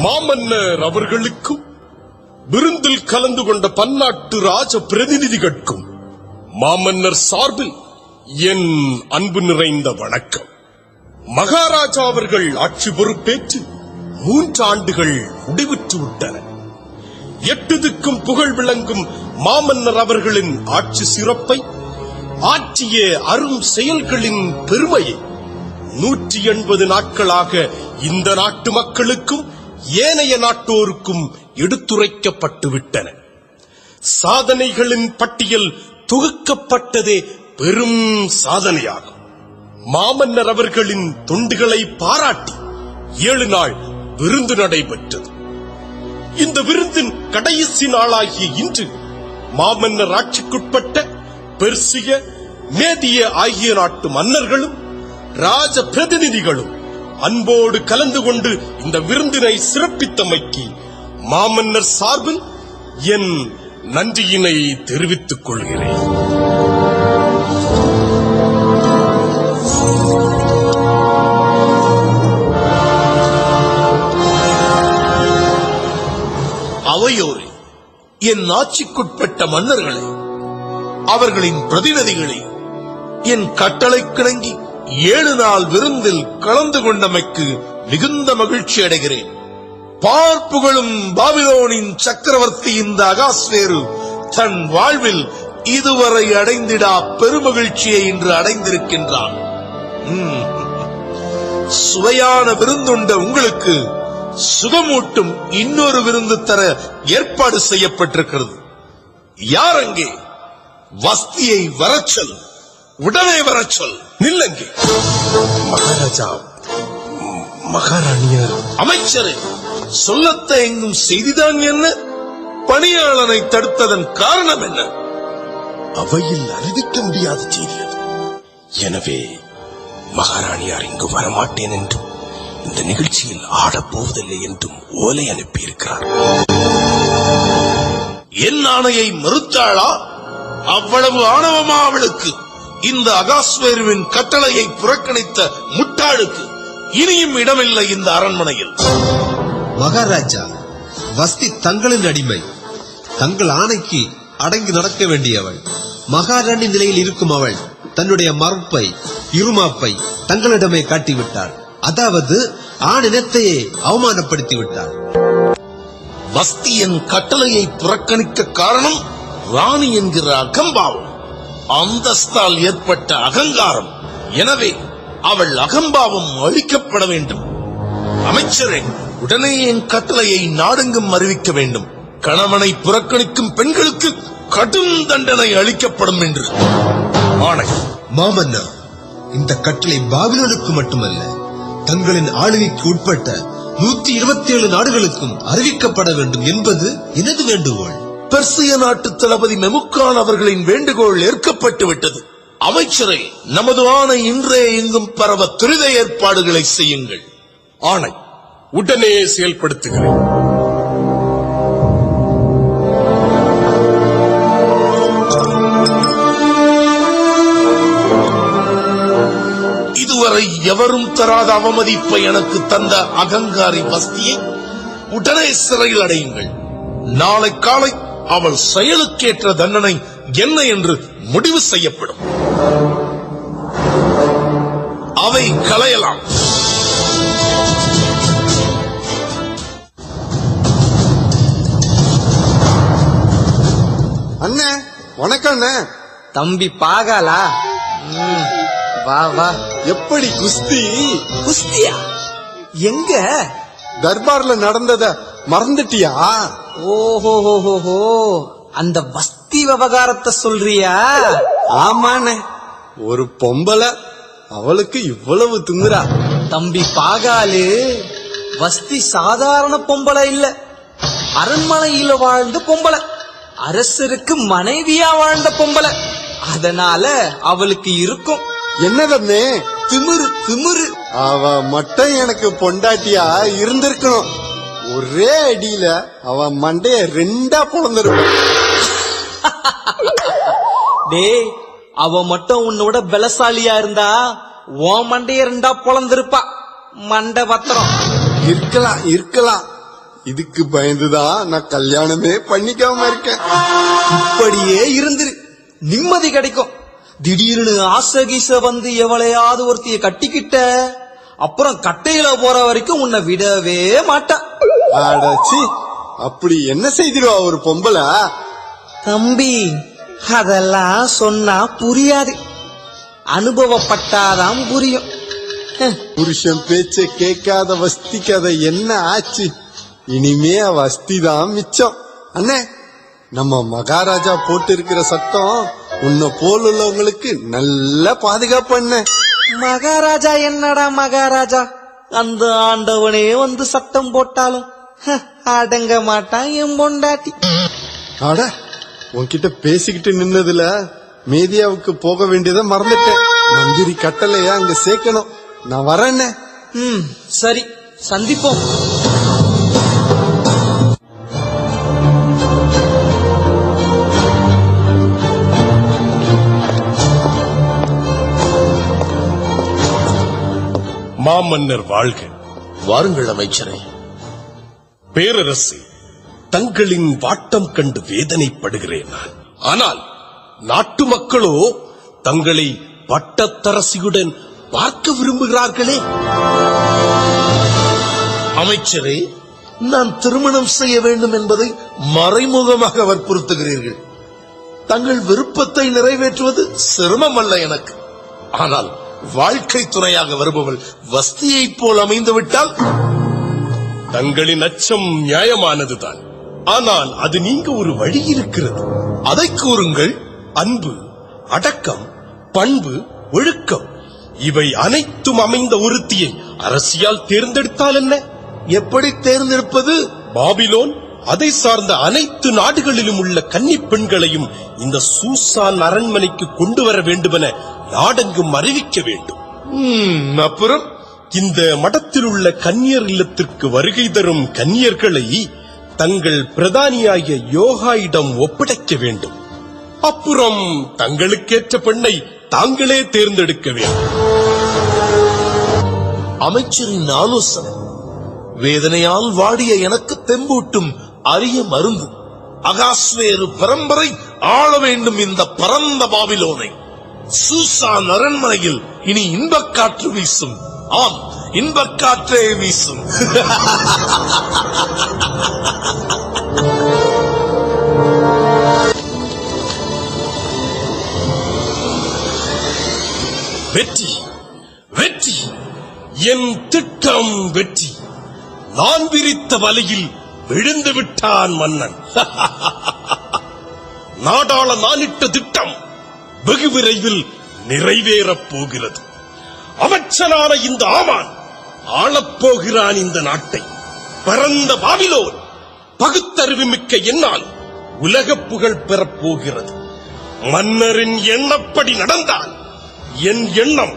மாமன்னர் அவர்களுக்கும் விருந்தில் கலந்து கொண்ட பன்னாட்டு ராஜ பிரதிநிதிகளுக்கும் மாமன்னர் சார்பில் என் அன்பு நிறைந்த வணக்கம். மகாராஜா அவர்கள் ஆட்சி பொறுப்பேற்று 3 ஆண்டுகள் முடிவுற்று விட்டன. 8 திக்கும் புகழ் விளங்கும் மாமன்னர் அவர்களின் ஆட்சி சிறப்பை, ஆற்றிய அரும் செயல்களின் பெருமையை 180 நாட்களாக இந்த நாட்டு மக்களுக்கும் ஏனைய நாட்டோருக்கும் எடுத்துரைக்கப்பட்டு விட்டன. சாதனைகளின் பட்டியல் தொகுக்கப்பட்டதே பெரும் சாதனையாகும். மாமன்னர் அவர்களின் தொண்டுகளை பாராட்டி 7 நாள் விருந்து நடைபெற்றது. இந்த விருந்தின் கடைசி நாளாகிய இன்று மாமன்னர் ஆட்சிக்குட்பட்ட பெர்சிய, மேதிய ஆகிய நாட்டு மன்னர்களும் ராஜ பிரதிநிதிகளும் அன்போடு கலந்து கொண்டு இந்த விருந்தினை சிறப்பித்தமைக்கு மாமன்னர் சார்பில் என் நன்றியினை தெரிவித்துக் கொள்கிறேன். அவையோரே, என் ஆட்சிக்குட்பட்ட மன்னர்களை, அவர்களின் பிரதிநிதிகளை என் கட்டளை கிணங்கி 7 நாள் விருந்தில் கலந்து கொண்டமைக்கு மிகுந்த மகிழ்ச்சி அடைகிறேன். பார்ப்புகளும் பாபிலோனின் சக்கரவர்த்தி இந்த அகாஸ்வேரு தன் வாழ்வில் இதுவரை அடைந்திடா பெருமகிழ்ச்சியை இன்று அடைந்திருக்கின்றான். சுவையான விருந்துண்ட உங்களுக்கு சுகமூட்டும் இன்னொரு விருந்து தர ஏற்பாடு செய்யப்பட்டிருக்கிறது. யார் அங்கே? வஸ்தியை வரச்சொல், உடனே வரச்சொல். நில்லங்கே. மகாராஜா, மகாராணியர். அமைச்சரே, சொல்லத்த எங்கும் செய்திதான் என்ன? பணியாளனை தடுத்ததன் காரணம் என்ன? அவையில் அறிவிக்க முடியாத செய்தி அது. எனவே மகாராணியார் இங்கு வரமாட்டேன் என்றும் இந்த நிகழ்ச்சியில் ஆடப்போவதில்லை என்றும் ஓலை அனுப்பியிருக்கிறார். என் ஆணையை மறுத்தாளா? அவ்வளவு ஆணவமா அவளுக்கு? இந்த அகாஸ்வேருவின் கட்டளையை புறக்கணித்த முட்டாளுக்கு இனியும் இடமில்லை இந்த அரண்மனையில். மகாராஜா, வஸ்தி தங்களின் அடிமை. தங்கள் ஆணைக்கு அடங்கி நடக்க வேண்டியவள். மகாராணி நிலையில் இருக்கும் அவள் தன்னுடைய மறுப்பை, இருமாப்பை தங்களிடமே காட்டிவிட்டாள். அதாவது ஆணினத்தையே அவமானப்படுத்திவிட்டாள். வஸ்தி என் கட்டளையை புறக்கணிக்க காரணம் ராணி என்கிற அகம்பாவம், அந்தஸ்தால் ஏற்பட்ட அகங்காரம். எனவே அவள் அகம்பாவம் அழிக்கப்பட வேண்டும். அமைச்சரே, உடனே என் கட்டளையை நாடெங்கும் அறிவிக்க வேண்டும். கணவனை புறக்கணிக்கும் பெண்களுக்கு கடும் தண்டனை அளிக்கப்படும் என்று ஆணை. மாமன்னா, இந்த கட்டளை பாபிலோனுக்கு மட்டுமல்ல, தங்களின் ஆளுகைக்கு உட்பட்ட 127 நாடுகளுக்கும் அறிவிக்கப்பட வேண்டும் என்பது எனது வேண்டுகோள். பெர்சிய நாட்டு தளபதி மெமுக்கான் அவர்களின் வேண்டுகோள் ஏற்கப்பட்டு விட்டது. அமைச்சரே, நமது ஆணை இன்றே எங்கும் பரவ துரித ஏற்பாடுகளை செய்யுங்கள். ஆணை உடனே செயல்படுத்துகிறேன். இதுவரை எவரும் தராத அவமதிப்பை எனக்கு தந்த அகங்காரி வஸ்தியை உடனே சிறையில் அடையுங்கள். நாளை காலை அவள் செயலுக்கேற்ற தண்டனை என்ன என்று முடிவு செய்யப்படும். அவை களையலாம். அண்ணே, வணக்கம் அண்ணே. தம்பி பாகாலா? வா வா. எப்படி குஸ்தி? குஸ்தியா? எங்க? தர்பார்ல நடந்தத மறந்துட்டியா? ஓஹோ, அந்த வஸ்தி விவகாரத்தை சொல்றியா? ஆமாண்ணே, ஒரு பொம்பளை, அவளுக்கு இவ்வளவு திமிரா? தம்பி பாகாலு, வஸ்தி சாதாரண பொம்பளை இல்ல, அரண்மனையில வாழ்ந்த பொம்பளை, அரசருக்கு மனைவியா வாழ்ந்த பொம்பளை. அதனால அவளுக்கு இருக்கும் என்னதண்ணே? திமிரு திமிரு. அவ மட்டும் எனக்கு பொண்டாட்டியா இருந்திருக்கணும். ஒரே அடியில அவ மண்டைய 2ஆ பொளந்திருக்கும். டேய், அவ மட்டும் உன்னோட பலசாலியா இருந்தா உன் மண்டைய 2ஆ பொளந்திருப்பா. மண்டை பத்திரம். இருக்கலாம். இதுக்கு பயந்துதான் நான் கல்யாணமே பண்ணிக்காம இருக்கேன். இப்படியே இருந்துரு, நிம்மதி கிடைக்கும். திடீர்னு ஆசகீச வந்து எவளையாவது ஒருத்திய கட்டிக்கிட்ட அப்புறம் கட்டையில போற வரைக்கும் உன்னை விடவே மாட்டா. அடச்சி, அப்படி என்ன செய்திருவா ஒரு பொம்பளை? தம்பி, அதெல்லாம் சொன்னா புரியாது, அனுபவப்பட்டாதான் புரியும். புருஷன் பேச்ச கேட்காத வஸ்தி கதை என்ன ஆச்சு? இனிமே வஸ்தி தான் மிச்சம். அண்ணே, நம்ம மகாராஜா போட்டு இருக்கிற சட்டம் உன்னை போல் உள்ளவங்களுக்கு நல்ல பாதுகாப்பு. அண்ணே, மகாராஜா என்னடா மகாராஜா, அந்த ஆண்டவனே வந்து சட்டம் போட்டாலும் அடங்க மாட்டான் என் பொண்டாட்டி. அட, உன்கிட்ட பேசிக்கிட்டு நின்னதுல மேதியாவுக்கு போக வேண்டியதை மறந்துட்டேன். மந்திரி கட்டளையா அங்க சேர்க்கணும். நான் வரேன்னே. சரி, சந்திப்போம். மாமன்னர் வாழ்க. வாருங்கள் அமைச்சரே. பேரரசே, தங்களின் வாட்டம் கண்டு வேதனைப்படுகிறேன் நான். ஆனால் நாட்டு மக்களோ தங்களை பட்டத்தரசியுடன் பார்க்க விரும்புகிறார்களே. அமைச்சரே, நான் திருமணம் செய்ய வேண்டும் என்பதை மறைமுகமாக வற்புறுத்துகிறீர்கள். தங்கள் விருப்பத்தை நிறைவேற்றுவது சிரமம் அல்ல எனக்கு. ஆனால் வாழ்க்கை துணையாக வருபவள் வஸ்தியைப் போல் அமைந்துவிட்டால்? தங்களின் அச்சம் நியாயமானதுதான். ஆனால் அது நீங்க ஒரு வழி இருக்கிறது. அதை கூறுங்கள். அன்பு, அடக்கம், பண்பு, ஒழுக்கம் இவை அனைத்தும் அமைந்த ஒருத்தியை அரசியால் தேர்ந்தெடுத்தால் என்ன? எப்படி தேர்ந்தெடுப்பது? பாபிலோன் அதை சார்ந்த அனைத்து நாடுகளிலும் உள்ள கன்னிப் பெண்களையும் இந்த சூசான் அரண்மனைக்கு கொண்டு வர வேண்டுமென நாடெங்கும் அறிவிக்க வேண்டும். அப்புறம் இந்த மடத்தில் உள்ள கன்னியர் இல்லத்திற்கு வருகை தரும் கன்னியர்களை தங்கள் பிரதானியாகிய யோகாயிடம் ஒப்படைக்க வேண்டும். அப்புறம் தங்களுக்கேற்ற பெண்ணை தாங்களே தேர்ந்தெடுக்க வேண்டும். அமைச்சரின் ஆலோசனை வேதனையால் வாடிய எனக்கு தெம்பூட்டும் அரிய மருந்து. அகாஸ்வேரு பரம்பரை ஆள வேண்டும் இந்த பரந்த பாபிலோனை. சூசான் அரண்மனையில் இனி இன்பக்காற்று வீசும். ஆம், இன்பக்காற்றே வீசும். வெற்றி, வெற்றி, என் திட்டம் வெற்றி. நான் விரித்த வலையில் விழுந்து விட்டான் மன்னன். நாடாள நானிட்ட திட்டம் வெகு விரைவில் நிறைவேறப் போகிறது. அமைச்சனான இந்த ஆமான் ஆளப்போகிறான் இந்த நாட்டை. பரந்த பாபிலோன் பகுத்தறிவு மிக்க என்னால் உலக புகழ் பெறப் போகிறது. மன்னரின் எண்ணப்படி நடந்தால் என் எண்ணம்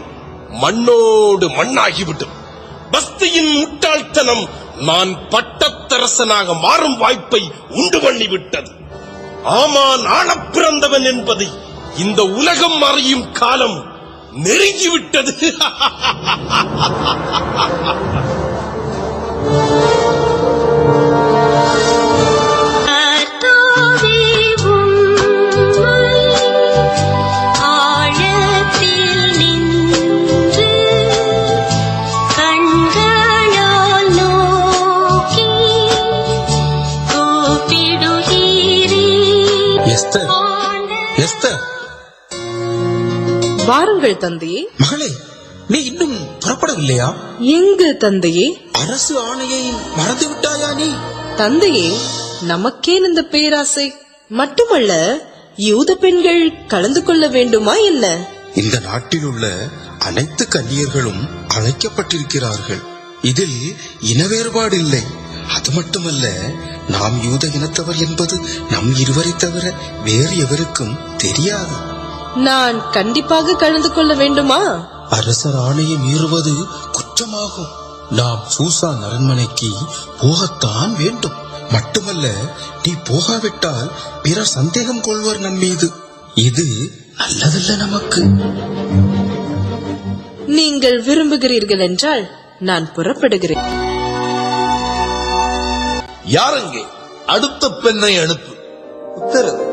மண்ணோடு மண்ணாகிவிடும். பஸ்தியின் முட்டாள்தனம் நான் பட்டத்தரசனாக மாறும் வாய்ப்பை உண்டு பண்ணிவிட்டது. ஆமான் ஆளப் பிறந்தவன் என்பதை இந்த உலகம் அறியும் காலம் நெருங்கிவிட்டது. வாருங்கள் தந்தையே. மகளே, நீ இன்னும் புறப்படவில்லையா? எங்கு தந்தையே? அரசு ஆணையை மறந்து விட்டாயா நீ? தந்தையே, நமக்கேன் இந்த பேராசை? மட்டுமல்ல, யூத பெண்கள் கலந்து கொள்ள வேண்டுமா என்ன? இந்த நாட்டில் உள்ள அனைத்து கன்னியர்களும் அழைக்கப்பட்டிருக்கிறார்கள். இதில் இன வேறுபாடு இல்லை. அது மட்டுமல்ல, நாம் யூத இனத்தவர் என்பது நம் இருவரை தவிர வேறு எவருக்கும் தெரியாது. நான் கண்டிப்பாக கலந்து கொள்ள வேண்டுமா? அரசர் ஆணையை மீறுவது குற்றமாகும். நாம் சூசான் அரண்மனைக்கு போகத்தான் வேண்டும். மட்டுமல்ல, நீ போகாவிட்டால் பிறர் சந்தேகம் கொள்வர் நம் மீது. இது நல்லதல்ல நமக்கு. நீங்கள் விரும்புகிறீர்கள் என்றால் நான் புறப்படுகிறேன். யாரங்கே? அடுத்த பெண்ணை அனுப்பு. உத்தரவு.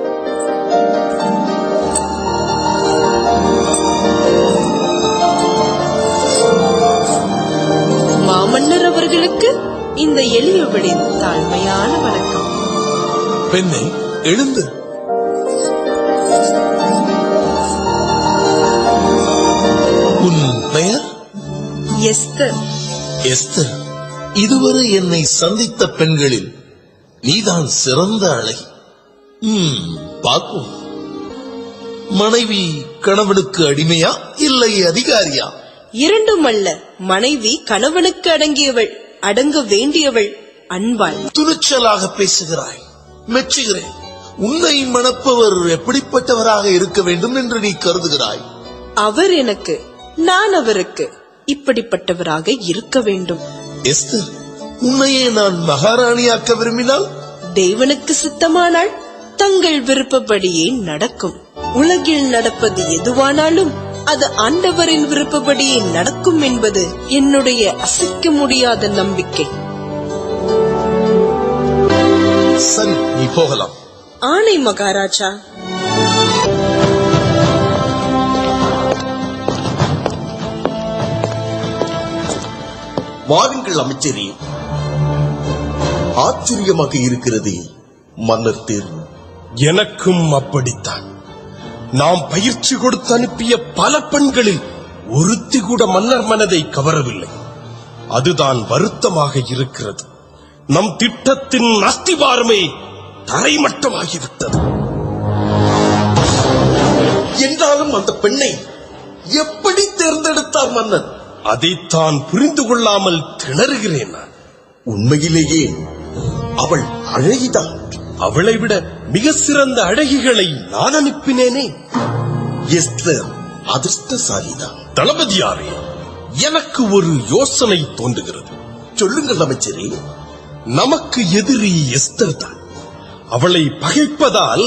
மாமன்னர் அவர்களுக்கு இந்த எளியவளின் தாழ்மையான வணக்கம். பெண்ணை எழுந்து. உன் பெயர்? எஸ்தர். எஸ்தர், இதுவரை என்னை சந்தித்த பெண்களில் நீதான் சிறந்த அழகி. பார்ப்போம். மனைவி கணவனுக்கு அடிமையா இல்லை அதிகாரியா? இரண்டும் அல்ல. மனைவி கணவனுக்கு அடங்கியவள், அடங்க வேண்டியவள், அன்பாள். துணிச்சலாக பேசுகிறாய், மெச்சுகிறேன். உன்னை மணப்பவர் எப்படிப்பட்டவராக இருக்க வேண்டும் என்று நீ கருதுகிறாய்? அவர் எனக்கு, நான் அவருக்கு இப்படிப்பட்டவராக இருக்க வேண்டும். எஸ்தர், உன்னையே நான் மகாராணியாக்க விரும்பினால்? தேவனுக்கு சித்தமானால் தங்கள் விருப்பப்படியே நடக்கும். உலகில் நடப்பது எதுவானாலும் அது ஆண்டவரின் விருப்பப்படியே நடக்கும் என்பது என்னுடைய அசைக்க முடியாத நம்பிக்கை. சரி, நீ போகலாம். ஆணை மகாராஜா. வாருங்கள் அமைச்சரே. ஆச்சரியமாக இருக்கிறது மன்னர் தேர்வு. எனக்கும் அப்படித்தான். நாம் பயிற்சி கொடுத்து அனுப்பிய பல பெண்களில் ஒருத்தி கூட மன்னர் மனதை கவரவில்லை. அதுதான் வருத்தமாக இருக்கிறது. நம் திட்டத்தின் அஸ்திவாரமே தரைமட்டமாகிவிட்டது. என்றாலும் அந்த பெண்ணை எப்படி தேர்ந்தெடுத்தார் மன்னர்? அதைத்தான் புரிந்து கொள்ளாமல் திணறுகிறேன் நான். உண்மையிலேயே அவள் அழகிதான். அவளை விட மிக சிறந்த அழகிகளை நான் அனுப்பினேனே. எஸ்தர் அதிர்ஷ்டசாலிதான். தளபதியாரே, எனக்கு ஒரு யோசனை தோன்றுகிறது. சொல்லுங்கள் அமைச்சரே. நமக்கு எதிரி எஸ்தர் தான். அவளை பகைப்பதால்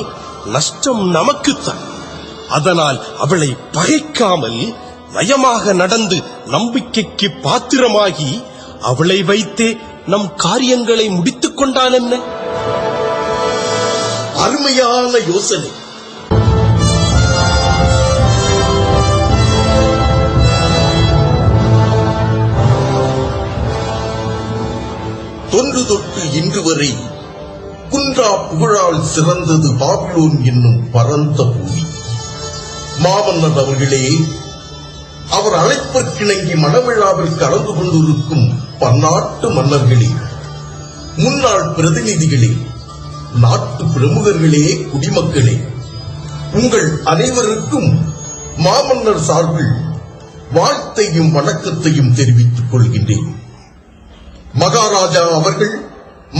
நஷ்டம் நமக்குத்தான். அதனால் அவளை பகைக்காமல் நயமாக நடந்து நம்பிக்கைக்கு பாத்திரமாகி அவளை வைத்தே நம் காரியங்களை முடித்துக் கொண்டால் என்ன? அருமையான யோசனை. தொன்று தொட்டு இன்று வரை குன்றா புகழால் சிறந்தது பாபிலோன் என்னும் பரந்த பூமி. மாமன்னர் அவர்களே, அவர் அழைப்பிற்கிணங்கி மணவிழாவில் கலந்து கொண்டிருக்கும் பன்னாட்டு மன்னர்களே, முன்னாள் பிரதிநிதிகளே, நாட்டு பிரமுகர்களே, குடிமக்களே, உங்கள் அனைவருக்கும் மாமன்னர் சார்பில் வாழ்த்தையும் வணக்கத்தையும் தெரிவித்துக் கொள்கின்றேன். மகாராஜா அவர்கள்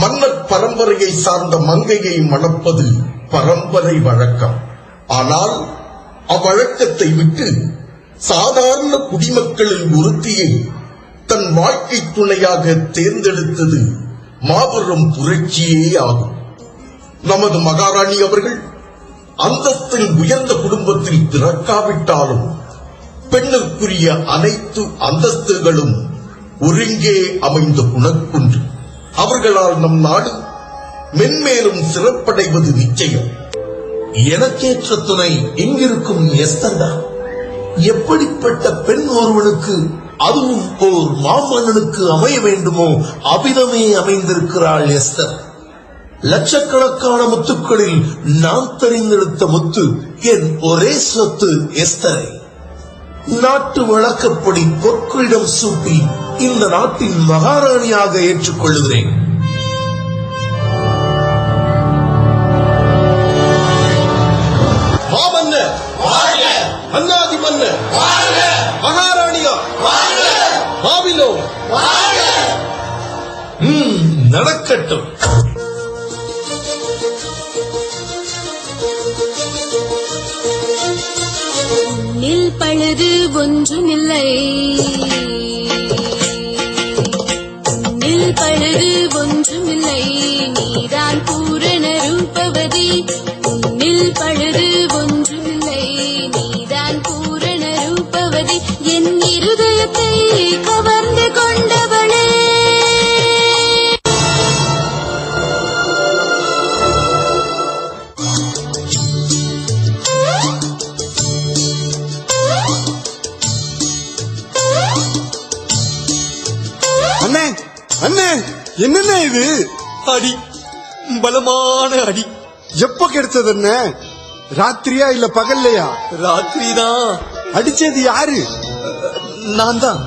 மன்னர் பரம்பரையை சார்ந்த மங்கையை மணப்பது பரம்பரை வழக்கம். ஆனால் அவ்வழக்கத்தை விட்டு சாதாரண குடிமக்களில் ஒருத்தியை தன் வாழ்க்கை துணையாக தேர்ந்தெடுத்தது மாபெரும் புரட்சியே ஆகும். நமது மகாராணி அவர்கள் அந்தஸ்தில் உயர்ந்த குடும்பத்தில் பிறக்காவிட்டாலும் பெண்ணிற்குரிய அனைத்து அந்தஸ்துகளும் ஒருங்கே அமைந்த குணக்குன்று. அவர்களால் நம் நாடு மென்மேலும் சிறப்படைவது நிச்சயம். எனக்கேற்ற துணை இங்கிருக்கும் எஸ்தர் தான். எப்படிப்பட்ட பெண் ஒருவனுக்கு, அதுவும் ஓர் மாமன்னனுக்கு அமைய வேண்டுமோ அவ்விதமே அமைந்திருக்கிறாள் எஸ்தர். லட்சக்கணக்கான முத்துக்களில் நான் தெரிந்தெடுத்த முத்து என் ஒரே சொத்து எஸ்தரை. நாட்டு வழக்கப்படி பொற்கிடம் சூட்டி இந்த நாட்டின் மகாராணியாக ஏற்றுக்கொள்ளுகிறேன். மாமன்னர் வாழ்க, அன்னாதி மன்னர் வாழ்க, மகாராணியா வாழ்க, பாபிலோன் வாழ்க. நடக்கட்டும். நில் பழுது ஒன்றுமில்லை, நில் பழுது ஒன்றுமில்லை, நீதான் பூரண ரூபவதி. நில் பழுது ஒன்றுமில்லை, நீதான் பூரண ரூபவதி. என் இருதயத்தை கவர்ந்து கொண்டவளே, அண்ணே என்னண்ணே இது? அடி, பலமான அடி. எப்ப கிடைச்சது அண்ணே? ராத்திரியா இல்ல பகல்லையா? ராத்திரி தான். அடிச்சது யாரு? நான் தான்.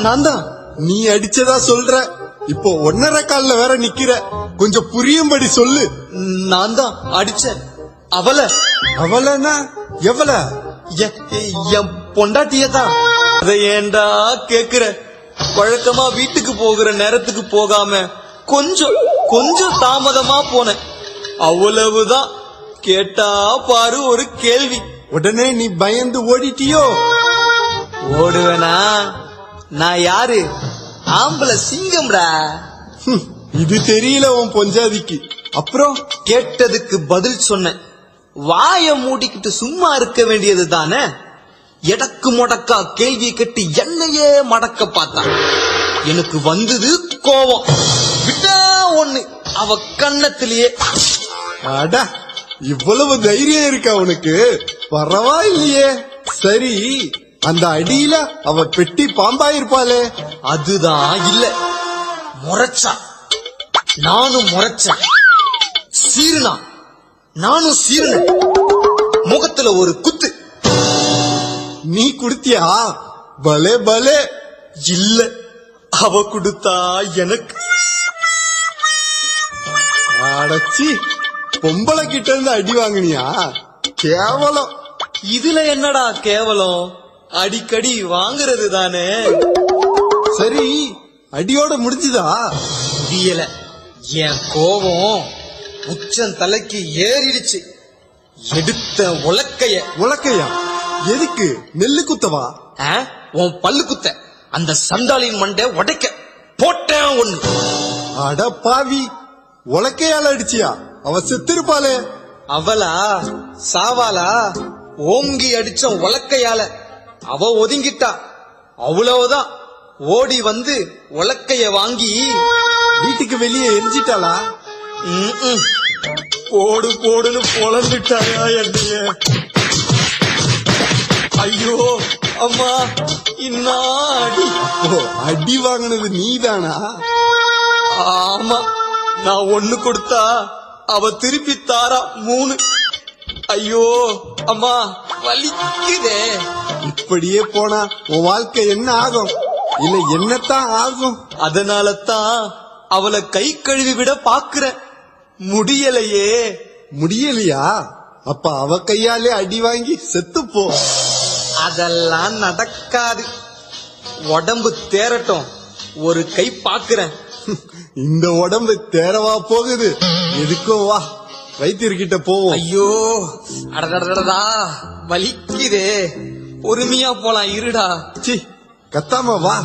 நான் தான். நீ அடிச்சதா சொல்ற. இப்போ 1.5 கால்ல வேற நிக்கிற. கொஞ்சம் புரியும்படி சொல்லு. நான் தான் அடிச்சேன். அவளனா எவள? என் பொண்டாட்டியதான். அதை ஏண்டா கேக்குற? வழக்கமா வீட்டுக்கு போகிற நேரத்துக்கு போகாம கொஞ்சம் தாமதமா போனேன். அவ்வளவுதான். கேட்டா பாரு ஒரு கேள்வி. உடனே நீ பயந்து ஓடிட்டியோ? ஓடுவேனா? நான் யாரு? ஆம்பளை சிங்கம்டா. இது தெரியல உன் பொஞ்சாதிக்கு. அப்புறம் கேட்டதுக்கு பதில் சொன்னேன். வாய மூடிக்கிட்டு சும்மா இருக்க வேண்டியது தானே. எடக்கு முடக்கா கேள்வி கட்டி என்னையே மடக்க பார்த்தான். எனக்கு வந்தது கோபம். விட்டா ஒண்ணு அவ கண்ணத்திலேயே. அடா, இவ்வளவு தைரியம் இருக்கா உனக்கு? பரவாயில்லையே. சரி, அந்த அடியில அவ பெட்டி பாம்பாயிருப்பாளே? அதுதான் இல்ல. முறைச்சா, நானும் முறைச்சேன். சீருனா, நானும் சீருனேன். முகத்துல ஒரு குத்து. நீ குடுத்தியா? பலே பலே. இல்ல, அவ குடுத்தா எனக்கு. அடச்சி, பொம்பளை கிட்ட இருந்து அடி வாங்கினியா? கேவலம். இதுல என்னடா கேவலம்? அடிக்கடி வாங்குறது தானே. சரி, அடியோட முடிஞ்சுதா? முடியல. என் கோபம் உச்சன் தலைக்கு ஏறிடுச்சு. எடுத்த உலக்கையா? எதுக்கு? நெல்லு குத்தவா? உன் பல்லு குத்த. அந்த சண்டாளின் மண்டை உடைக்க போட்டேன் ஒண்ணு. அட பாவி, உலக்கையால அடிச்சியா? அவ செத்திருப்பாளே. அவளா சாவாலா? ஓங்கி அடிச்ச உலக்கையால அவ ஒதுங்கிட்டா. அவ்வளவுதான். ஓடி வந்து உலக்கைய வாங்கி வீட்டுக்கு வெளியே எரிஞ்சிட்டாளா? போடு போடுன்னு பொழந்துட்டாயா என்னைய? ஐயோ அம்மா, இன்னா அடி. ஓ, அடி வாங்கினது நீதானா? ஆமா, நான் 1 கொடுத்தா அவ திருப்பி தாரா 3. ஐயோ அம்மா, வலிக்குதே. இப்படியே போனா உன் வாழ்க்கை என்ன ஆகும்? இல்ல என்னத்தான் ஆகும்? அதனால தான் அவளை கை கழுவி விட பாக்குறேன். முடியலையே. முடியலையா? அப்ப அவ கையாலே அடி வாங்கி செத்துப்போ. அதெல்லாம் நடக்காது. உடம்பு தேரட்டும், ஒரு கை பாக்குறேன். இந்த உடம்பு தேரவா போகுது? எதுக்கோ வா, வைத்தியர்கிட்ட போவோம். ஐயோ அடடடடா, வலிக்குதே. பொறுமையா போலாம், இருடா. சி, கத்தாம வா.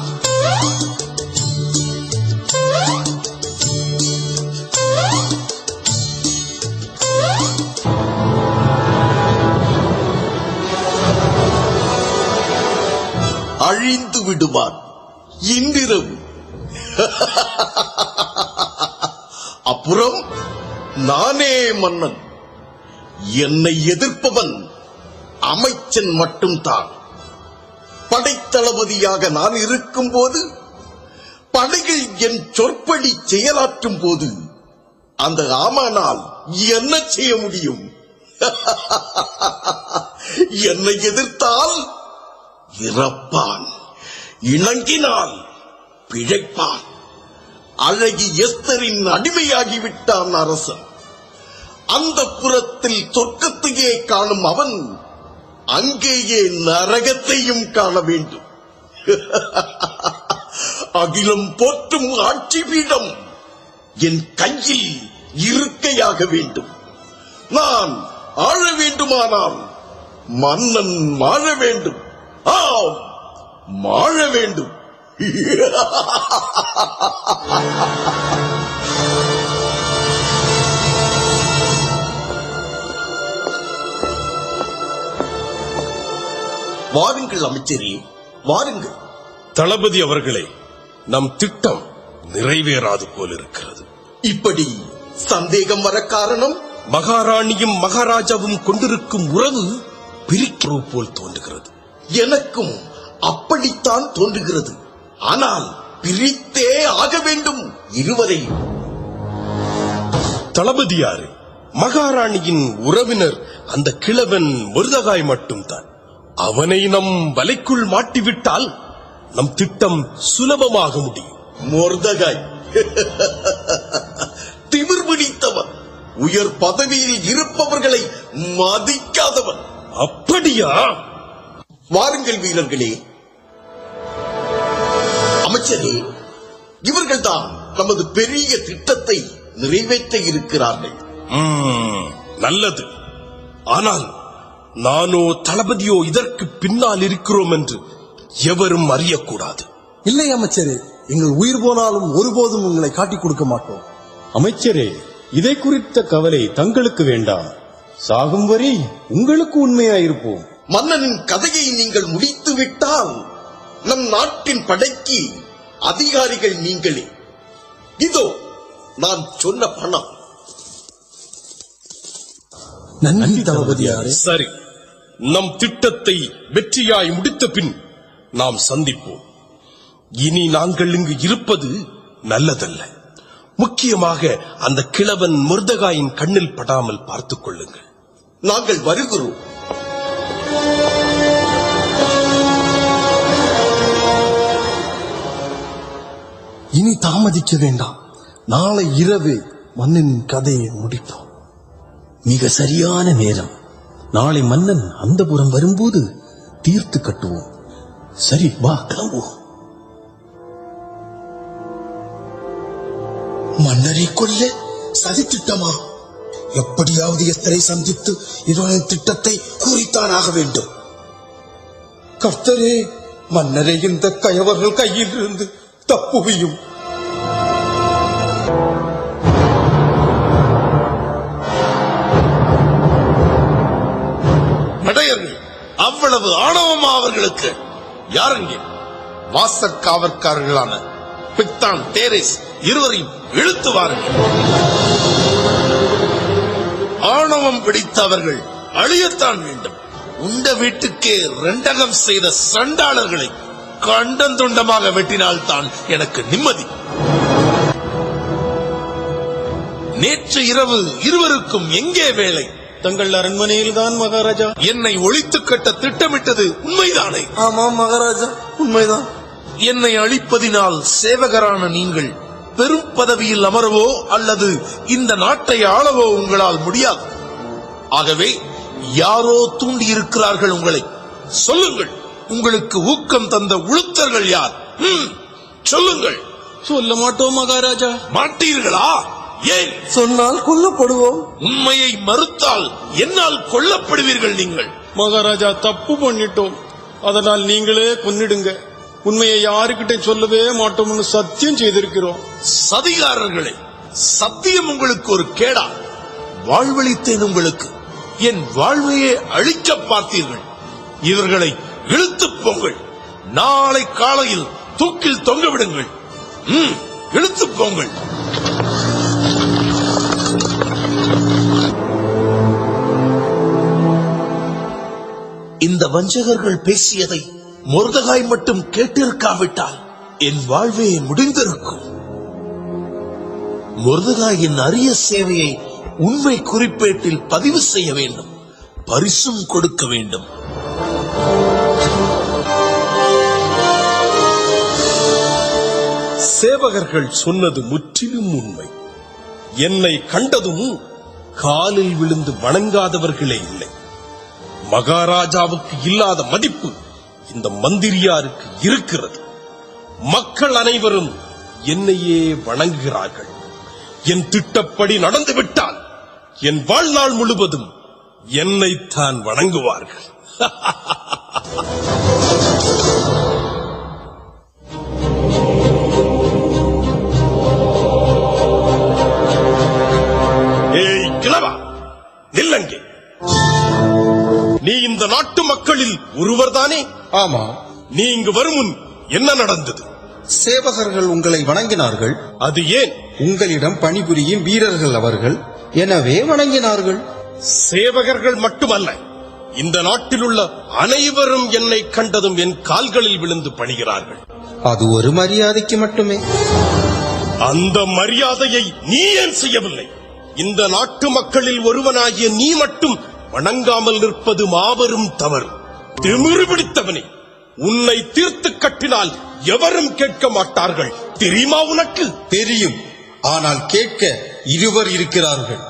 அழிந்து விடுவான் இன்றிரவு. அப்புறம் நானே மன்னன். என்னை எதிர்ப்பவன் அமைச்சன் மட்டும்தான். படைத்தளபதியாக நான் இருக்கும் போது, படைகள் என் சொற்படி செயலாற்றும் போது, அந்த ஆமானால் என்ன செய்ய முடியும்? என்னை எதிர்த்தால் இறப்பான், இணங்கினால் பிழைப்பான். அழகி எஸ்தரின் அடிமையாகிவிட்டான் அரசன். அந்த புறத்தில் சொர்க்கத்தையே காணும் அவன் அங்கேயே நரகத்தையும் காண வேண்டும். அகிலம் போற்றும் ஆட்சி பீடம் என் கையில் இருக்கையாக வேண்டும். நான் ஆழ வேண்டுமானால் மன்னன் மாழ வேண்டும். ஆம், மாழ வேண்டும். வாருங்கள் அமைச்சரே, வாருங்கள். தளபதி அவர்களே, நம் திட்டம் நிறைவேறாது போல் இருக்கிறது. இப்படி சந்தேகம் வர காரணம்? மகாராணியும் மகாராஜாவும் கொண்டிருக்கும் உறவு பிரிக்கிறது போல் தோன்றுகிறது. எனக்கும் அப்படித்தான் தோன்றுகிறது. ஆனால் பிரித்தே ஆக வேண்டும் இருவரையும். தளபதியாரே, மகாராணியின் உறவினர் அந்த கிழவன் மருதகாய் மட்டும்தான். அவனை நம் வலைக்குள் மாட்டிவிட்டால் நம் திட்டம் சுலபமாக முடியும். மொர்தகாய் திமிர் பிடித்தவன், உயர் பதவியில் இருப்பவர்களை மதிக்காதவன். அப்படியா? வாருங்கள் வீரர்களே. அமைச்சரே, இவர்கள்தான் நமது பெரிய திட்டத்தை நிறைவேற்ற இருக்கிறார்கள். நல்லது. ஆனால் நானோ தளபதியோ இதற்கு பின்னால் இருக்கிறோம் என்று எவரும் அறியக்கூடாது. இல்லை அமைச்சரே, எங்கள் உயிர் போனாலும் ஒருபோதும் உங்களை காட்டிக் கொடுக்க மாட்டோம். அமைச்சரே, இதை குறித்த கவலை தங்களுக்கு வேண்டாம். சாகும் வரை உங்களுக்கு உண்மையாயிருப்போம். மன்னனின் கதையை நீங்கள் முடித்து விட்டால் நம் நாட்டின் படைக்கு அதிகாரிகள் நீங்களே. இதோ நான் சொன்ன பணம். நன்றி தளபதியாரே. சரி, நம் திட்டத்தை வெற்றியாய் முடித்த பின் நாம் சந்திப்போம். இனி நாங்கள் இங்கு இருப்பது நல்லதல்ல. முக்கியமாக அந்த கிழவன் மொர்தகாயின் கண்ணில் படாமல் பார்த்துக் கொள்ளுங்கள். நாங்கள் வருகிறோம். இனி தாமதிக்க வேண்டாம். நாளை இரவு மன்னன் கதையை முடிப்போம். மிக சரியான நேரம். நாளை மன்னன் அந்தபுரம் வரும்போது தீர்த்து கட்டுவோம். சரி, வா கிளம்புவோம். மன்னரை கொல்ல சதி திட்டமா? எப்படியாவது எத்தனை சந்தித்து இவனின் திட்டத்தை கூறித்தான் ஆக வேண்டும். கர்த்தரே, மன்னரை இந்த கயவர்கள் கையில் இருந்து தப்புவியும். நடையர்கள், அவ்வளவு ஆணவமா அவர்களுக்கு? யாருங்கே? வாசற்காவற்காரர்களான பிக்தான், டேரேஸ் இருவரையும் இழுத்து வாருங்கள். ஆணவம் பிடித்தவர்கள் அழியத்தான் வேண்டும். உண்ட வீட்டுக்கே ரெண்டகம் செய்த சண்டாளர்களை கண்டந்துண்டமாக வெட்டினால்தான் எனக்கு நிம்மதி. நேற்று இரவு இருவருக்கும் எங்கே வேலை? தங்கள் அரண்மனையில் தான் மகாராஜா. என்னை ஒழித்து கட்ட திட்டமிட்டது உண்மைதானே? ஆமாம் மகாராஜா, உண்மைதான். என்னை அழிப்பதினால் சேவகரான நீங்கள் பெரும் பதவியில் அமரவோ அல்லது இந்த நாட்டை ஆளவோ உங்களால் முடியாது. ஆகவே யாரோ தூண்டி இருக்கிறார்கள் உங்களை. சொல்லுங்கள், உங்களுக்கு ஊக்கம் தந்த உளுத்தர்கள் யார்? சொல்லுங்கள். சொல்ல மாட்டோம் மகாராஜா. மாட்டீர்களா? ஏன்? சொன்னால் கொல்லப்படுவோம். உண்மையை மறுத்தால் என்னால் கொல்லப்படுவீர்கள் நீங்கள். மகாராஜா, தப்பு பண்ணிட்டோம். அதனால் நீங்களே கொன்னிடுங்க. உண்மையை யாருக்கிட்ட சொல்லவே மாட்டோம்னு சத்தியம் செய்திருக்கிறோம். சதிகாரர்களே, சத்தியம் உங்களுக்கு ஒரு கேடா? வாழ்வளித்தேன் உங்களுக்கு. என் வாழ்வையே அழிக்க பார்த்தீர்கள். இவர்களை இழுத்துப் போங்கள். நாளை காலையில் தூக்கில் தொங்க விடுங்கள். இழுத்துப் போங்கள். இந்த வஞ்சகர்கள் பேசியதை மொர்தகாய் மட்டும் கேட்டிருக்காவிட்டால் என் வாழ்வே முடிந்திருக்கும். மொர்தகாயின் அரிய சேவையை உண்மை குறிப்பேட்டில் பதிவு செய்ய வேண்டும். பரிசும் கொடுக்க வேண்டும். சேவகர்கள் சொன்னது முற்றிலும் உண்மை. என்னை கண்டதும் காலில் விழுந்து வணங்காதவர்களே இல்லை. மகாராஜாவுக்கு இல்லாத மதிப்பு இந்த மந்திரியாருக்கு இருக்கிறது. மக்கள் அனைவரும் என்னையே வணங்குகிறார்கள். என் திட்டப்படி நடந்துவிட்டால் என் வாழ்நாள் முழுவதும் என்னைத்தான் வணங்குவார்கள். ஏய் கிழவா, நில்லங்கே. நீ இந்த நாட்டு மக்களில் ஒருவர்தானே? ஆமா. நீ இங்கு வரும் முன் என்ன நடந்தது? சேவகர்கள் உங்களை வணங்கினார்கள். அது ஏன்? உங்களிடம் பணிபுரியும் வீரர்கள் அவர்கள், எனவே வணங்கினார்கள். சேவகர்கள் மட்டுமல்ல, இந்த நாட்டில் உள்ள அனைவரும் என்னை கண்டதும் என் கால்களில் விழுந்து பணிகிறார்கள். அது ஒரு மரியாதைக்கு மட்டுமே. அந்த மரியாதையை நீ ஏன் செய்யவில்லை? இந்த நாட்டு மக்களில் ஒருவனாகிய நீ மட்டும் வணங்காமல் நிற்பது மாபெரும் தவறு. திமிரு பிடித்தவனே, உன்னை தீர்த்து கட்டினால் எவரும் கேட்க மாட்டார்கள், தெரியுமா உனக்கு? தெரியும். ஆனால் கேட்க இருவர் இருக்கிறார்கள்.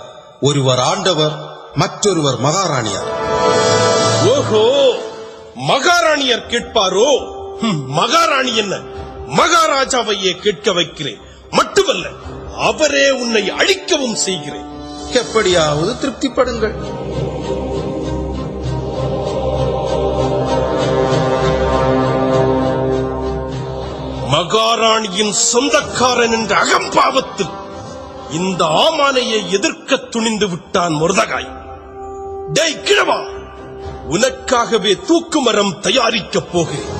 ஒருவர் ஆண்டவர், மற்றொருவர் மகாராணியார். ஓஹோ, மகாராணியர் கேட்பாரோ? மகாராணி என்ன, மகாராஜாவையே கேட்க வைக்கிறேன். மட்டுமல்ல, அவரே உன்னை அழிக்கவும் செய்கிறேன். எப்படியாவது திருப்திப்படுங்கள். மகாராணியின் சொந்தக்காரன் என்ற அகம்பாவத்தில் இந்த ஆமானையை எதிர்க்க துணிந்து விட்டான் மொர்தகாய். டேய் கிழவா, உனக்காகவே தூக்குமரம் தயாரிக்கப் போகிறேன்.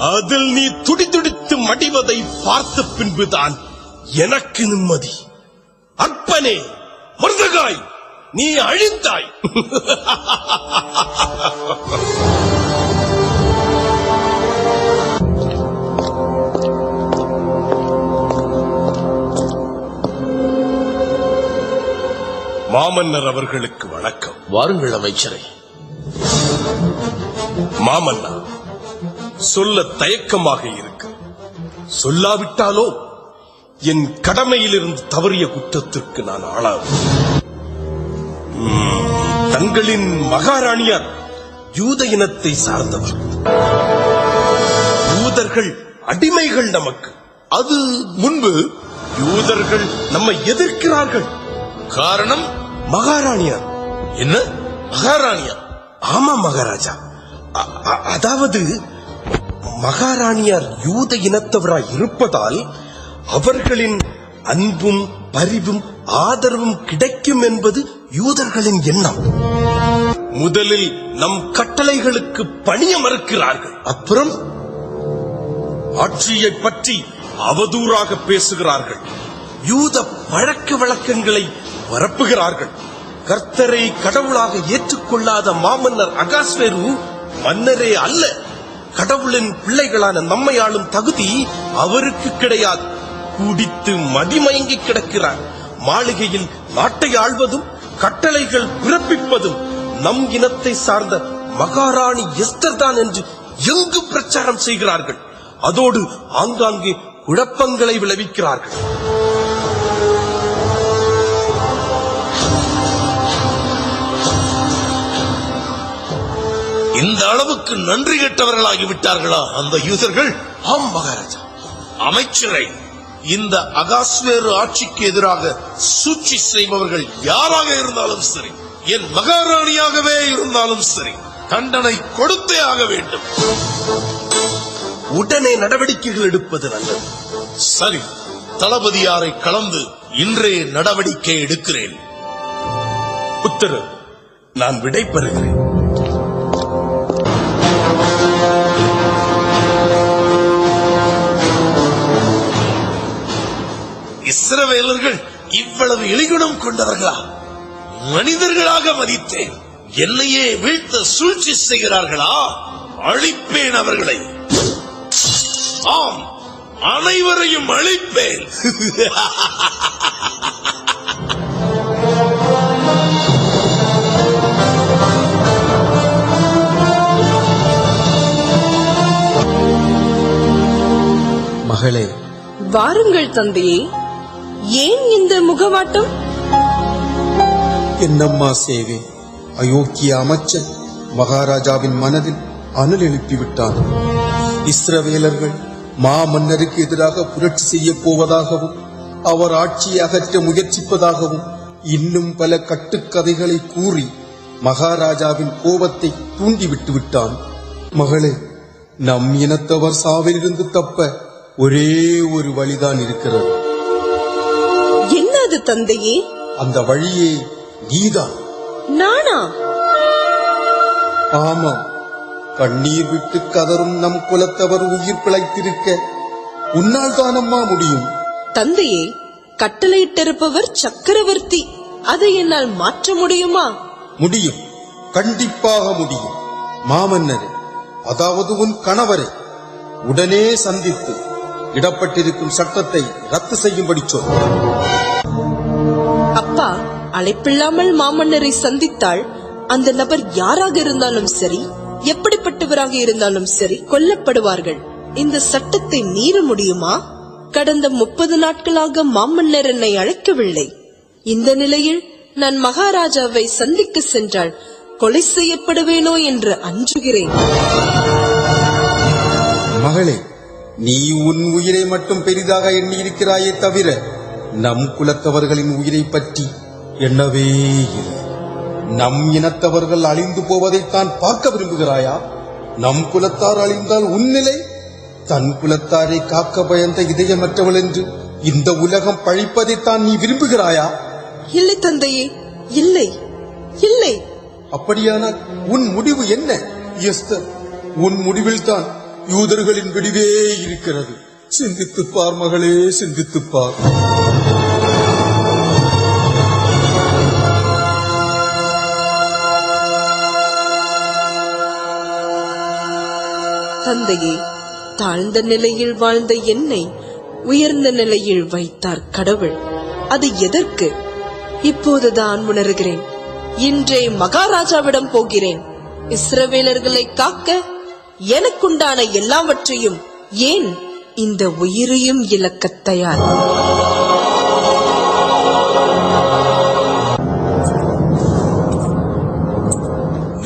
அதில் நீ துடிதுடித்து மடிவதை பார்த்த பின்புதான் எனக்கு நிம்மதி. அற்பனே மொர்தகாய், நீ அழிந்தாய். மாமன்னர் அவர்களுக்கு வணக்கம். வாருங்கள் அமைச்சரே. மாமன்னா, சொல்ல தயக்கமாக இருக்கு. சொல்லாவிட்டாலோ என் கடமையிலிருந்து தவறிய குற்றத்திற்கு நான் ஆளாவேன். தங்களின் மகாராணியார் யூத இனத்தை சார்ந்தவர். யூதர்கள் அடிமைகள் நமக்கு. அது முன்பு யூதர்கள் நம்மை எதிர்க்கிறார்கள். காரணம்? மகாராணியார். என்ன மகாராணியார்? ஆமா மகாராஜா. அதாவது மகாராணியார் யூத இனத்தவராய் இருப்பதால் அவர்களின் அன்பும் பரிவும் ஆதரவும் கிடைக்கும் என்பது யூதர்களின் எண்ணம். முதலில் நம் கட்டளைகளுக்கு பணிய மறுக்கிறார்கள். அப்புறம் ஆட்சியை பற்றி அவதூறாக பேசுகிறார்கள். யூத பழக்க வழக்கங்களை பரப்புகிறார்கள். கர்த்தரை கடவுளாக ஏற்றுக்கொள்ளாத மாமன்னர் அகாஸ்வேரு மன்னரே அல்ல. கடவுளின் பிள்ளைகளான நம்மை ஆளும் தகுதி அவருக்கு கிடையாது. குடித்து மதிமயங்கி கிடக்கிறார். மாளிகையில் நாட்டை ஆள்வதும் கட்டளைகள் பிறப்பிப்பதும் நம் இனத்தை சார்ந்த மகாராணி எஸ்தர் தான் என்று எங்கு பிரச்சாரம் செய்கிறார்கள். அதோடு ஆங்காங்கே குழப்பங்களை விளைவிக்கிறார்கள். இந்த அளவுக்கு நன்றி கெட்டவர்களாகிவிட்டார்களா அந்த யூதர்கள்? ஆம் மகாராஜா. அமைச்சரை, இந்த அகாஸ்வேரு ஆட்சிக்கு எதிராக சூழ்ச்சி செய்பவர்கள் யாராக இருந்தாலும் சரி, என் மகாராணியாகவே இருந்தாலும் சரி, தண்டனை கொடுத்தே ஆக வேண்டும். உடனே நடவடிக்கைகள் எடுப்பது நல்லது. சரி, தளபதியாரை கலந்து இன்றே நடவடிக்கை எடுக்கிறேன். உத்தரவு. நான் விடை பெறுகிறேன். இஸ்ரவேலர்கள் இவ்வளவு இழிகுணம் கொண்டவர்களா? மனிதர்களாக மதித்தேன். என்னையே வீழ்த்த சூழ்ச்சி செய்கிறார்களா? அழிப்பேன் அவர்களை. ஆம், அனைவரையும் அழிப்பேன். மகளே, வாருங்கள் தந்தையே. ஏன் இந்த முகவாட்டம்? என்னம்மா சேவே, அயோக்கிய அமைச்சன் மகாராஜாவின் மனதில் அனல் எழுப்பிவிட்டான். இஸ்ரவேலர்கள் மாமன்னருக்கு எதிராக புரட்சி செய்ய போவதாகவும் அவர் ஆட்சியை அகற்ற முயற்சிப்பதாகவும் இன்னும் பல கட்டுக்கதைகளை கூறி மகாராஜாவின் கோபத்தை தூண்டிவிட்டு விட்டான். மகளே, நம் இனத்தவர் சாவிலிருந்து தப்ப ஒரே ஒரு வழிதான் இருக்கிறது. என்னது தந்தையே? அந்த வழியே நீதான். நானா? ஆமாம், கண்ணீர் விட்டு கதரும் நம் குலத்தவர் உயிர் பிழைத்திருக்க உன்னால் தானம்மா முடியும். தந்தையே, கட்டளையிட்டிருப்பவர் சக்கரவர்த்தி. அதை என்னால் மாற்ற முடியுமா? முடியும், கண்டிப்பாக முடியும். மாமன்னரே, அதாவது உன் கணவரே, உடனே சந்தித்து இடப்பட்டிருக்கும் சட்டத்தை ரத்து செய்யும்படி சொல். அப்பா, அழைப்பில்லாமல் மாமன்னரை சந்தித்தால் அந்த நபர் யாராக இருந்தாலும் சரி, எப்படிப்பட்டவராக இருந்தாலும் சரி கொல்லப்படுவார்கள். இந்த சட்டத்தை மீற முடியுமா? கடந்த 30 நாட்களாக மாமன்னர் என்னை அழைக்கவில்லை. இந்த நிலையில் நான் மகாராஜாவை சந்திக்க சென்றால் கொலை செய்யப்படுவேனோ என்று அஞ்சுகிறேன். மகளே, நீ உன் உயிரை மட்டும் பெரிதாக எண்ணி இருக்கிறாயே தவிர நம் குலத்தவர்களின் உயிரை பற்றி எண்ணவே இல்லை. நம் இனத்தவர்கள் அழிந்து போவதைத்தான் பார்க்க விரும்புகிறாயா? நம் குலத்தார் அழிந்தால் உன் நிலை? தன் குலத்தாரை காக்க பயந்த இதயமற்றவள் என்று இந்த உலகம் பழிப்பதைத்தான் நீ விரும்புகிறாயா? இல்லை தந்தையே, இல்லை இல்லை. அப்படியானால் உன் முடிவு என்ன எஸ்தர்? உன் முடிவில்தான் யூதர்களின் விடிவே இருக்கிறது. சிந்தித்துப் பார் மகளே, சிந்தித்துப் பார். தந்தையே, தாழ்ந்த நிலையில் வாழ்ந்த என்னை உயர்ந்த நிலையில் வைத்தார் கடவுள். அது எதற்கு? இப்போதுதான் உணர்கிறேன். இன்றே மகாராஜாவிடம் போகிறேன். இஸ்ரவேலர்களை காக்க எனக்குண்டான எல்லாவற்றையும், ஏன் இந்த உயிரையும் இழக்க தயார்.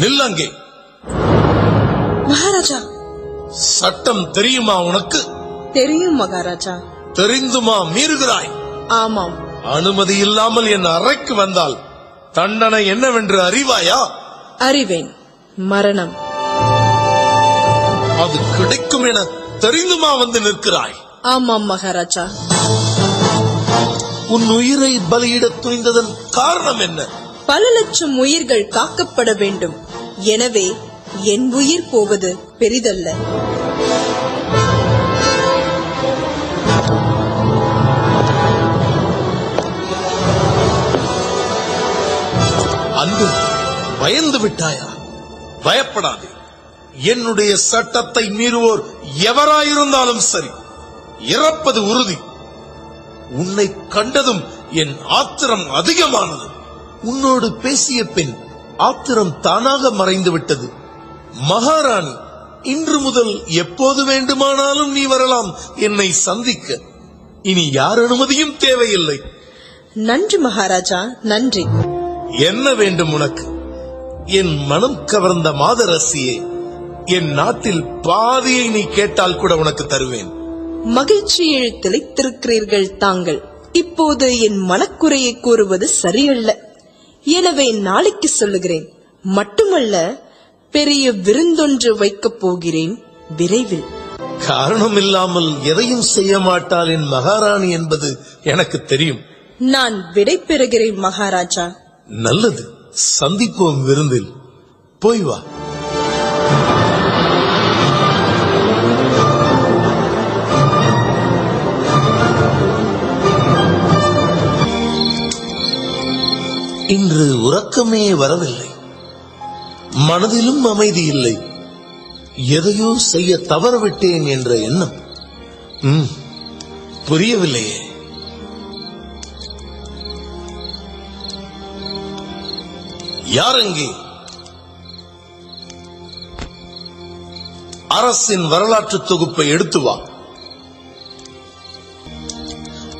நில்லங்கே. மகாராஜா. சட்டம் தெரியுமா உனக்கு? தெரியும் மகாராஜா. தெரிந்துமா மீறுகிறாய்? ஆமாம். அனுமதி இல்லாமல் என் அறைக்கு வந்தால் தண்டனை என்னவென்று அறிவாயா? அறிவேன். மரணம். அது கிடைக்கும் என தெரிந்துமா வந்து நிற்கிறாய்? ஆமாம் மகாராஜா. உன் உயிரை பலியிட துணிந்ததன் காரணம் என்ன? பல லட்சம் உயிர்கள் காக்கப்பட வேண்டும். எனவே என் உயிர் போவது பெரிதல்ல. அன்பு, பயந்து விட்டாயா? பயப்படாதே. என்னுடைய சட்டத்தை மீறுவோர் எவராயிருந்தாலும் சரி, இறப்பது உறுதி. உன்னை கண்டதும் என் ஆத்திரம் அதிகமானது. உன்னோடு பேசிய பின் ஆத்திரம் தானாக மறைந்து விட்டது. மகாராணி, இன்று முதல் எப்போது வேண்டுமானாலும் நீ வரலாம் என்னை சந்திக்க. இனி யார் அனுமதியும் தேவையில்லை. நன்றி மகாராஜா, நன்றி. என்ன வேண்டும் உனக்கு? என் மனம் கவர்ந்த மாதரசியே, என் நாட்டில் பாதியை நீ கேட்டால் கூட உனக்கு தருவேன். மகிழ்ச்சியில் திளைத்திருக்கிறீர்கள் தாங்கள். இப்போது என் மனக்குறையை கூறுவது சரியல்ல. எனவே நாளைக்கு சொல்லுகிறேன். மட்டுமல்ல, பெரிய விருந்தொன்று வைக்கப் போகிறேன் விரைவில். காரணம் இல்லாமல் எதையும் செய்ய மாட்டாள் என் மகாராணி என்பது எனக்கு தெரியும். நான் விடை பெறுகிறேன் மகாராஜா. நல்லது, சந்திப்போம் விருந்தில். போய் வா. இன்று உறக்கமே வரவில்லை. மனதிலும் அமைதி இல்லை. எதையோ செய்ய தவறவிட்டேன் என்ற எண்ணம் புரியவில்லையே. யாரெங்கே? அரசின் வரலாற்று தொகுப்பை எடுத்து வா.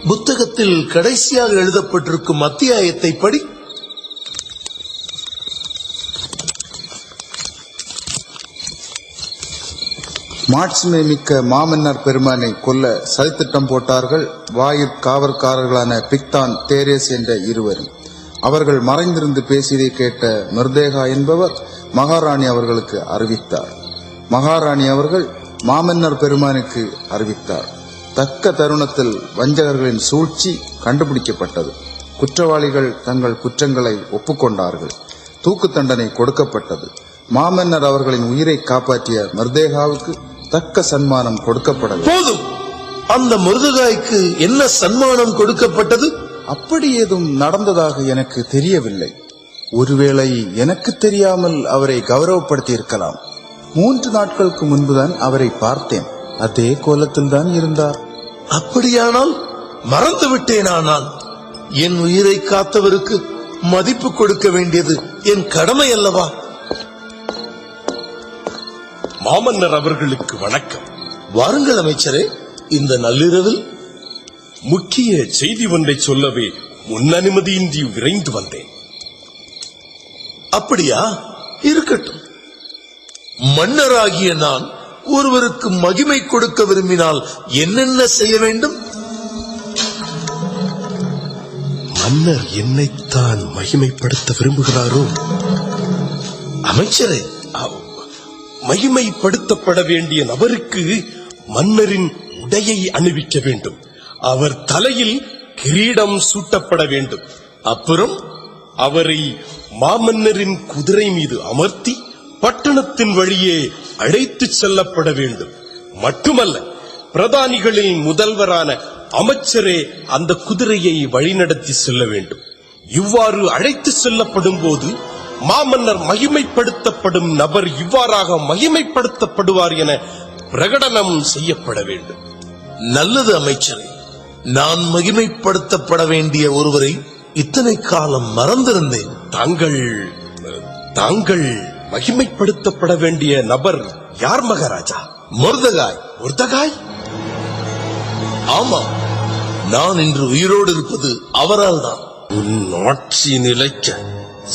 புத்தகத்தில் கடைசியாக எழுதப்பட்டிருக்கும் அத்தியாயத்தை படி. மாட்சிமை மிக்க மாமன்னர் பெருமானை கொல்ல சதித்திட்டம் போட்டார்கள் வாயிற் காவற்காரர்களான பிக்தான், தேரேஸ் என்ற இருவரும். அவர்கள் மறைந்திருந்து பேசியதை கேட்ட மிர்தேகா என்பவர் மகாராணி அவர்களுக்கு அறிவித்தார். மகாராணி அவர்கள் மாமன்னர் பெருமானுக்கு அறிவித்தார். தக்க தருணத்தில் வஞ்சகர்களின் சூழ்ச்சி கண்டுபிடிக்கப்பட்டது. குற்றவாளிகள் தங்கள் குற்றங்களை ஒப்புக்கொண்டார்கள். தூக்கு தண்டனை கொடுக்கப்பட்டது. மாமன்னர் அவர்களின் உயிரை காப்பாற்றிய மிர்தேகாவுக்கு தக்க சன்மானம் கொடுக்கப்படவில்லை. போதும். அந்த மிருதகாய்க்கு என்ன சன்மானம் கொடுக்கப்பட்டது? அப்படி ஏதும் நடந்ததாக எனக்கு தெரியவில்லை. ஒருவேளை எனக்கு தெரியாமல் அவரை கௌரவப்படுத்தி இருக்கலாம். 3 நாட்களுக்கு முன்புதான் அவரை பார்த்தேன். அதே கோலத்தில் தான் இருந்தார். அப்படியானால் மறந்து விட்டேனானால் என் உயிரை காத்தவருக்கு மதிப்பு கொடுக்க வேண்டியது என் கடமை அல்லவா? மாமன்னர் அவர்களுக்கு வணக்கம். வாருங்கள் அமைச்சரே, இந்த நள்ளிரவில். முக்கிய செய்தி ஒன்றை சொல்லவே முன் அனுமதியின்றி விரைந்து வந்தேன். அப்படியா? இருக்கட்டும். மன்னராகிய நான் ஒருவருக்கு மகிமை கொடுக்க விரும்பினால் என்னென்ன செய்ய வேண்டும்? மன்னர் என்னைத்தான் மகிமைப்படுத்த விரும்புகிறாரோ? அமைச்சரே, மகிமைப்படுத்தப்பட வேண்டிய நபருக்கு மன்னரின் உடையை அணிவிக்க வேண்டும். அவர் தலையில் கிரீடம் சூட்டப்பட வேண்டும். அப்புறம் அவரை மாமன்னரின் குதிரை மீது அமர்த்தி பட்டணத்தின் வழியே அழைத்து செல்லப்பட வேண்டும். மட்டுமல்ல, பிரதானிகளின் முதல்வரான அமைச்சரே அந்த குதிரையை வழிநடத்தி செல்ல வேண்டும். இவ்வாறு அழைத்து செல்லப்படும் போது மாமன்னர் மகிமைப்படுத்தப்படும் நபர் இவ்வாறாக மகிமைப்படுத்தப்படுவார் என பிரகடனம் செய்யப்பட வேண்டும். நல்லது அமைச்சரே. நான் மகிமைப்படுத்தப்பட வேண்டிய ஒருவரை இத்தனை காலம் மறந்திருந்தேன். தாங்கள் மகிமைப்படுத்தப்பட வேண்டிய நபர் யார் மகாராஜா? மொர்தகாய். ஆமாம், நான் இன்று உயிரோடு இருப்பது அவரால் தான். உன் ஆட்சி நிலைக்க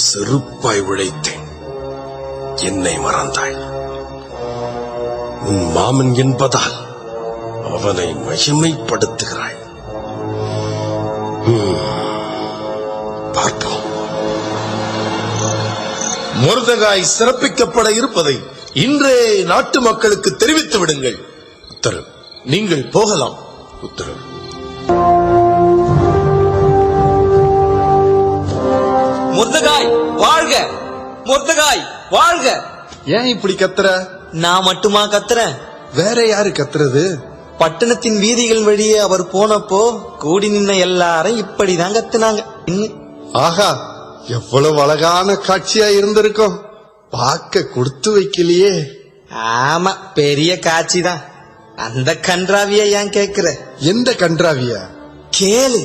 செருப்பாய் உழைத்தேன். என்னை மறந்தாய். உன் மாமன் என்பதால் அவனை மகிமைப்படுத்துகிறாய். பார்ப்போம். மொர்தகாய் சிறப்பிக்கப்பட இருப்பதை இன்றே நாட்டு மக்களுக்கு தெரிவித்து விடுங்கள். உத்தரவு. நீங்கள் போகலாம். உத்தரவு. மொர்தகாய் வாழ்க! மொர்தகாய் வாழ்க! ஏன் இப்படி கத்துற? நான் மட்டுமா கத்துறேன்? வேற யாரு கத்துறது? பட்டணத்தின் வீதிகள் வழியே அவர் போனப்போ கூடி நின்ன எல்லாரும் இப்படிதான் கத்துனாங்க. ஆஹா, எவ்வளவு அழகான காட்சியா இருந்திருக்கும். பார்க்க கொடுத்து வைக்கலையே. ஆமா, பெரிய காட்சி தான். அந்த கன்றாவிய ஏன் கேக்குற? எந்த கன்றாவியா? கேளு.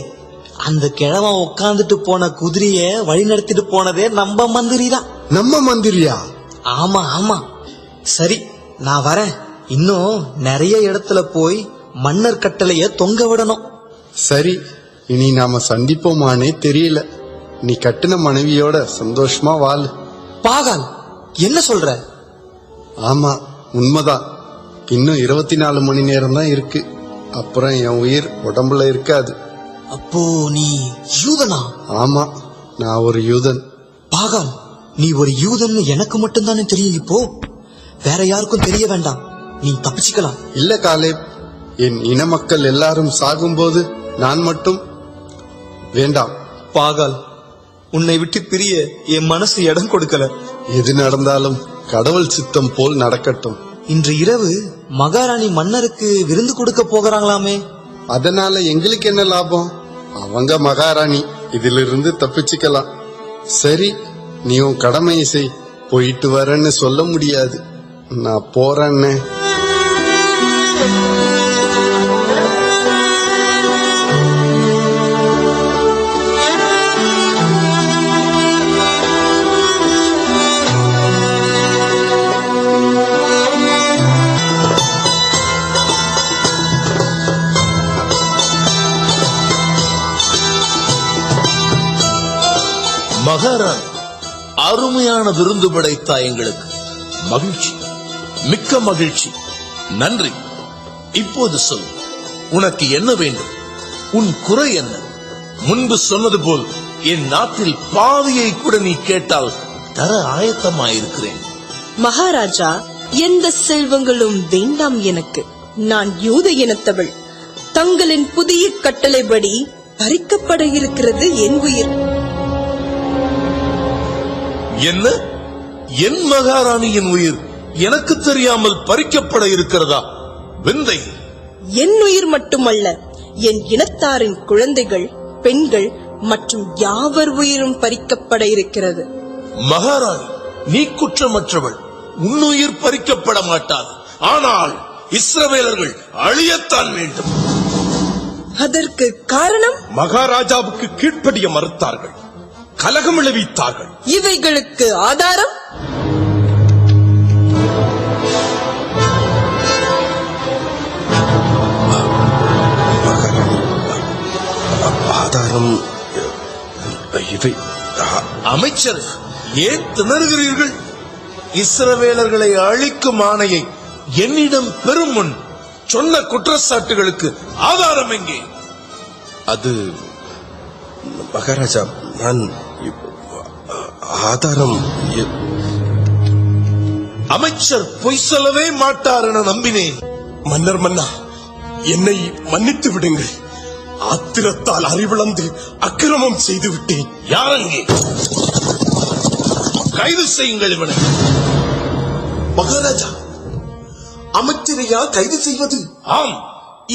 அந்த கிழவன் உட்கார்ந்துட்டு போன குதிரைய வழி நடத்திட்டு போனதே நம்ம மந்திரி தான். நம்ம மந்திரியா? ஆமா ஆமா. சரி, நான் வரேன். இன்னும் நிறைய இடத்துல போய் மன்னர் கட்டளைய தொங்க விடணும். சரி, இனி நாம சந்திப்போமானே தெரியல. நீ கட்டின மனைவியோட சந்தோஷமா வாழு. பாகால், என்ன சொல்ற? ஆமா, உண்மைதான். இன்னும் 24 மணி நேரம் தான் இருக்கு. அப்புறம் என் உயிர் உடம்புல இருக்காது. அப்போ நீ யூதனா? ஆமா, நான் ஒரு யூதன். பாகால், நீ ஒரு யூதன் எனக்கு மட்டும்தானே தெரியும். இப்போ வேற யாருக்கும் தெரிய வேண்டாம். நீ தப்பிச்சுக்கலாம். இல்ல காலேப், என் இன மக்கள் எல்லாரும் சாகும்போது நான் மட்டும் வேண்டாம். பாகால், உன்னை விட்டு பிரிய என் மனசு இடம் கொடுக்கல. எது நடந்தாலும் கடவுள் சித்தம் போல் நடக்கட்டும். இன்று இரவு மகாராணி மன்னருக்கு விருந்து கொடுக்க போகிறாங்களாமே. அதனால எங்களுக்கு என்ன லாபம்? அவங்க மகாராணி, இதிலிருந்து தப்பிச்சுக்கலாம். சரி, நீ உன் கடமையை செய். போயிட்டு வரேன்னு சொல்ல முடியாது. நான் போறேன்னு. மகாராணி, அருமையான விருந்து படைத்தா எங்களுக்கு. மகிழ்ச்சி, மிக்க மகிழ்ச்சி. நன்றி. இப்போது சொல், உனக்கு என்ன வேண்டும்? உன் குறை என்ன? முன்பு சொன்னது போல் என் நாட்டில் பாதியை கூட நீ கேட்டால் தர ஆயத்தமாயிருக்கிறேன். மகாராஜா, எந்த செல்வங்களும் வேண்டாம் எனக்கு. நான் யூத இனத்தவள். தங்களின் புதிய கட்டளைப்படி பறிக்கப்பட இருக்கிறது என் உயிர். என்ன? என் மகாராணியின் உயிர் எனக்கு தெரியாமல் பறிக்கப்பட இருக்கிறதா? விந்தை! என் உயிர் மட்டுமல்ல, என் இனத்தாரின் குழந்தைகள், பெண்கள் மற்றும் யாவர் உயிரும் பறிக்கப்பட இருக்கிறது. மகாராணி, நீ குற்றமற்றவள். உன்னுயிர் பறிக்கப்பட மாட்டாது. ஆனால் இஸ்ரவேலர்கள் அழியத்தான் வேண்டும். அதற்கு காரணம்? மகாராஜாவுக்கு கீழ்ப்படிய மறுத்தார்கள், கலகம் விளைவித்தார்கள். இவைகளுக்கு ஆதாரம்? ஆதாரம் இவை. அமைச்சர், ஏன் திணறுகிறீர்கள்? இஸ்ரவேலர்களை அழிக்கும் ஆணையை என்னிடம் பெறும் முன் சொன்ன குற்றச்சாட்டுகளுக்கு ஆதாரம் எங்கே? அது மகாராஜா, நான் ஆதாரம். அமைச்சர் பொய் சொல்லவே மாட்டார் என நம்பினேன். மன்னர் மன்னா, என்னை மன்னித்து விடுங்கள். ஆத்திரத்தால் அறிவிழந்து அக்கிரமம் செய்து விட்டேன். யாரங்கே? கைது செய்யுங்கள் இவனை. மகாராஜா, அமைச்சரையா கைது செய்வது? ஆம்,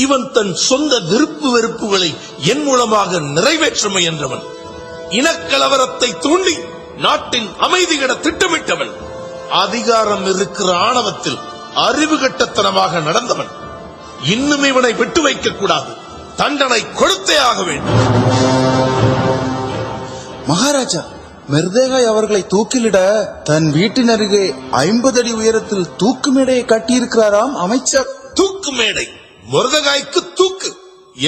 இவன் தன் சொந்த விருப்பு வெறுப்புகளை என் மூலமாக நிறைவேற்ற முயன்றவன். இனக்கலவரத்தை தூண்டி நாட்டின் அமைதி கெட திட்டமிட்டவன். அதிகாரம் இருக்கிற ஆணவத்தில் அறிவு கட்டத்தனமாக நடந்தவன். இன்னும் இவனை விட்டு வைக்க கூடாது. தண்டனை கொடுத்தே ஆக வேண்டும். மகாராஜா, மெர்தேகாய் அவர்களை தூக்கிலிட தன் வீட்டின் அருகே 50 அடி உயரத்தில் தூக்கு மேடையை கட்டியிருக்கிறாராம் அமைச்சர். தூக்கு மேடை? மொர்தெகாய்க்கு தூக்கு?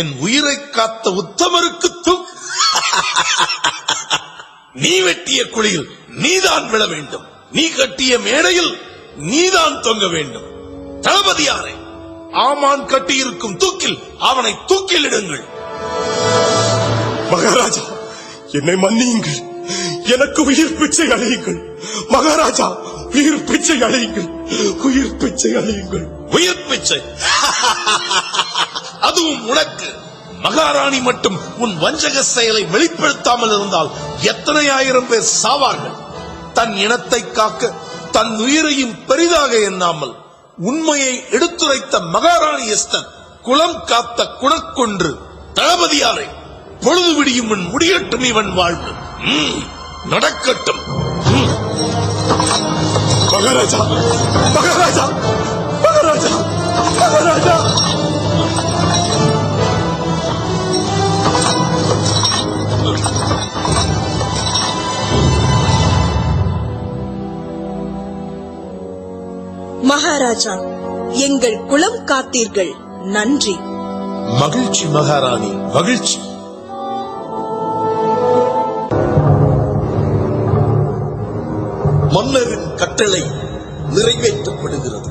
என் உயிரை காத்த உத்தமருக்கு தூக்கு? நீ வெட்டிய குழியில் நீதான் விழ வேண்டும். நீ கட்டிய மேடையில் நீதான் தொங்க வேண்டும். தளபதியாரே, ஆமான் கட்டியிருக்கும் தூக்கில் அவனை தூக்கிலிடுங்கள். மகாராஜா, என்னை மன்னியுங்கள். எனக்கு உயிர் பிச்சை அழையுங்கள். மகாராஜா, உயிர் பிச்சை அழையுங்கள். உயிர் பிச்சை அழையுங்கள். உயிர் பிச்சை? அதுவும் உனக்கு? மகாராணி மட்டும் உன் வஞ்சக செயலை வெளிப்படுத்தாமல் இருந்தால் எத்தனை ஆயிரம் பேர் சாவார்கள். தன் இனத்தை காக்க தன் உயிரையும் பெரிதாக எண்ணாமல் உண்மையை எடுத்துரைத்த மகாராணி எஸ்தர் குலம் காத்த குணக்கொன்று. தளபதியாரை, பொழுது விடியும் முன் முடியட்டும் இவன் வாழ்வு. நடக்கட்டும். மகாராஜா, மகாராஜா, மகாராஜா, மகாராஜா. மகாராஜா, எங்கள் குலம் காத்தீர்கள், நன்றி. மகிழ்ச்சி மகாராணி, மகிழ்ச்சி. மன்னரின் கட்டளை நிறைவேற்றப்படுகிறது.